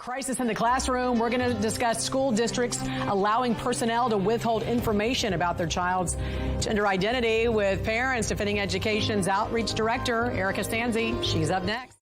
Crisis in the classroom. We're going to discuss school districts allowing personnel to withhold information about their child's gender identity with Parents Defending Education's Outreach Director, Erika Sanzi. She's up next.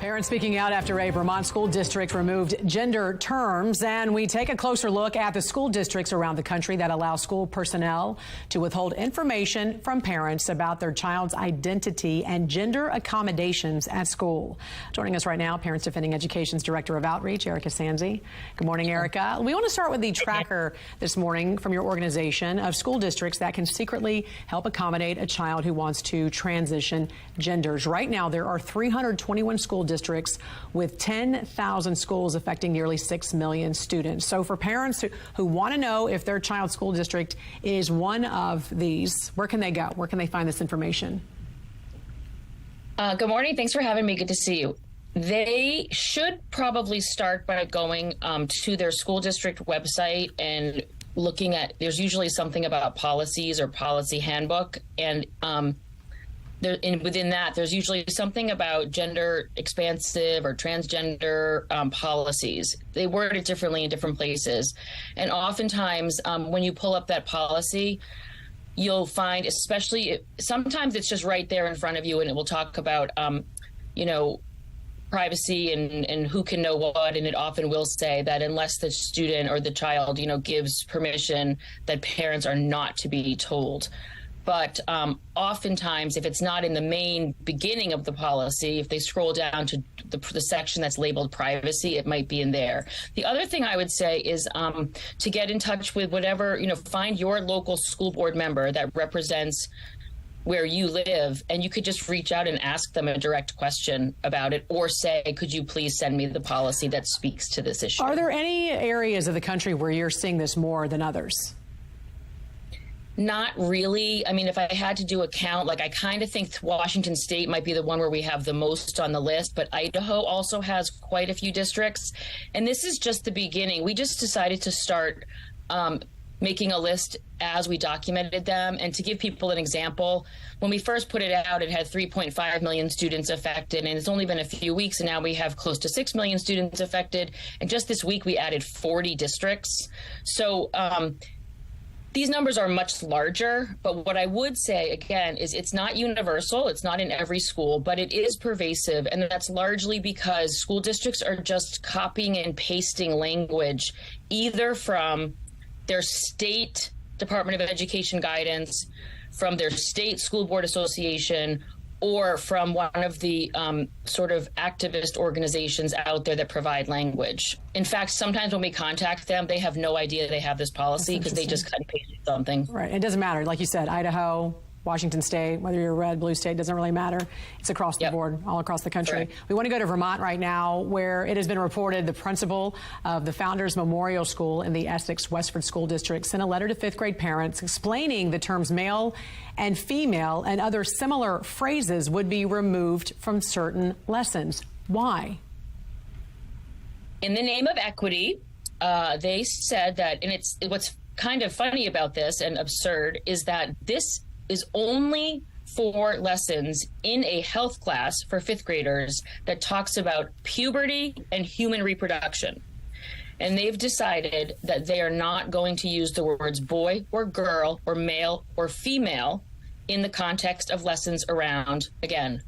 Parents speaking out after a Vermont school district removed gender terms, and we take a closer look at the school districts around the country that allow school personnel to withhold information from parents about their child's identity and gender accommodations at school. Joining us right now, Parents Defending Education's Director of Outreach, Erika Sanzi. Good morning, Erika. We want to start with the tracker this morning from your organization of school districts that can secretly help accommodate a child who wants to transition genders. Right now, there are 321 school districts with 10,000 schools affecting nearly 6 million students. So for parents who want to know if their child's school district is one of these, where can they go? Where can they find this information? Good morning. Thanks for having me. Good to see you. They should probably start by going to their school district website and looking at, there's usually something about policies or policy handbook, and within that, there's usually something about gender expansive or transgender policies. They word it differently in different places. And oftentimes, when you pull up that policy, you'll find, sometimes it's just right there in front of you, and it will talk about, privacy and who can know what. And it often will say that unless the student or the child, gives permission, that parents are not to be told. But oftentimes, if it's not in the main beginning of the policy, if they scroll down to the section that's labeled privacy, it might be in there. The other thing I would say is to get in touch with whatever, find your local school board member that represents where you live, and you could just reach out and ask them a direct question about it, or say, could you please send me the policy that speaks to this issue? Are there any areas of the country where you're seeing this more than others? Not really. I mean, if I had to do a count, I kind of think Washington State might be the one where we have the most on the list, but Idaho also has quite a few districts. And this is just the beginning. We just decided to start making a list as we documented them. And to give people an example, when we first put it out, it had 3.5 million students affected, and it's only been a few weeks, and now we have close to 6 million students affected. And just this week, we added 40 districts. So, these numbers are much larger, but what I would say, again, is it's not universal. It's not in every school, but it is pervasive. And that's largely because school districts are just copying and pasting language, either from their state Department of Education guidance, from their state school board association, or from one of the sort of activist organizations out there that provide language. In fact, sometimes when we contact them, they have no idea they have this policy because they just cut and pasted something. Right. It doesn't matter. Like you said, Idaho, Washington State, whether you're red, blue state, doesn't really matter. It's across the board, all across the country. Right. We want to go to Vermont right now, where it has been reported the principal of the Founders Memorial School in the Essex Westford School District sent a letter to fifth grade parents explaining the terms male and female and other similar phrases would be removed from certain lessons. Why? In the name of equity, they said that, and what's kind of funny about this and absurd is that this is only for lessons in a health class for fifth graders that talks about puberty and human reproduction. And they've decided that they are not going to use the words boy or girl or male or female in the context of lessons around, again,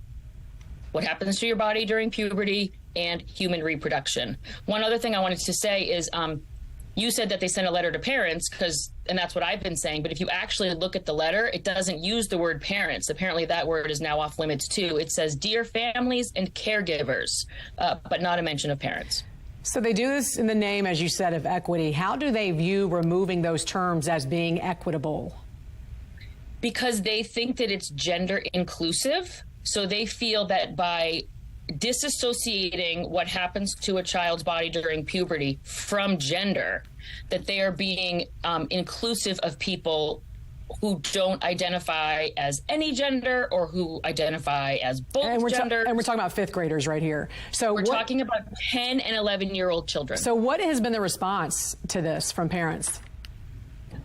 what happens to your body during puberty and human reproduction. One other thing I wanted to say is, you said that they sent a letter to parents and that's what I've been saying, but if you actually look at the letter, it doesn't use the word parents. Apparently that word is now off limits too. It says, dear families and caregivers, but not a mention of parents. So they do this in the name, as you said, of equity. How do they view removing those terms as being equitable? Because they think that it's gender inclusive. So they feel that by disassociating what happens to a child's body during puberty from gender, that they are being inclusive of people who don't identify as any gender or who identify as both genders. And we're talking about fifth graders right here. So we're talking about 10 and 11-year-old children. So what has been the response to this from parents?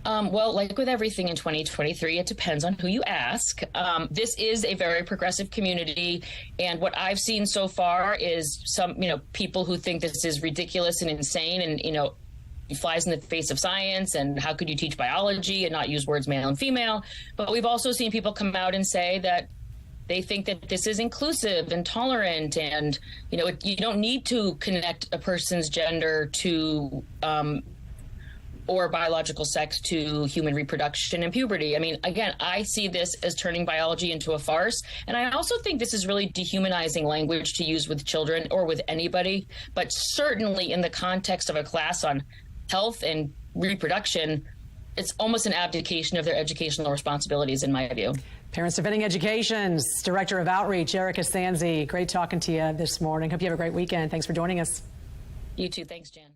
Well, like with everything in 2023, it depends on who you ask. This is a very progressive community. And what I've seen so far is some, people who think this is ridiculous and insane and, flies in the face of science. And how could you teach biology and not use words male and female? But we've also seen people come out and say that they think that this is inclusive and tolerant. And, you don't need to connect a person's gender to or biological sex to human reproduction and puberty. I mean, again, I see this as turning biology into a farce. And I also think this is really dehumanizing language to use with children or with anybody, but certainly in the context of a class on health and reproduction, it's almost an abdication of their educational responsibilities, in my view. Parents Defending Education's Director of Outreach, Erika Sanzi, great talking to you this morning. Hope you have a great weekend. Thanks for joining us. You too. Thanks, Jan.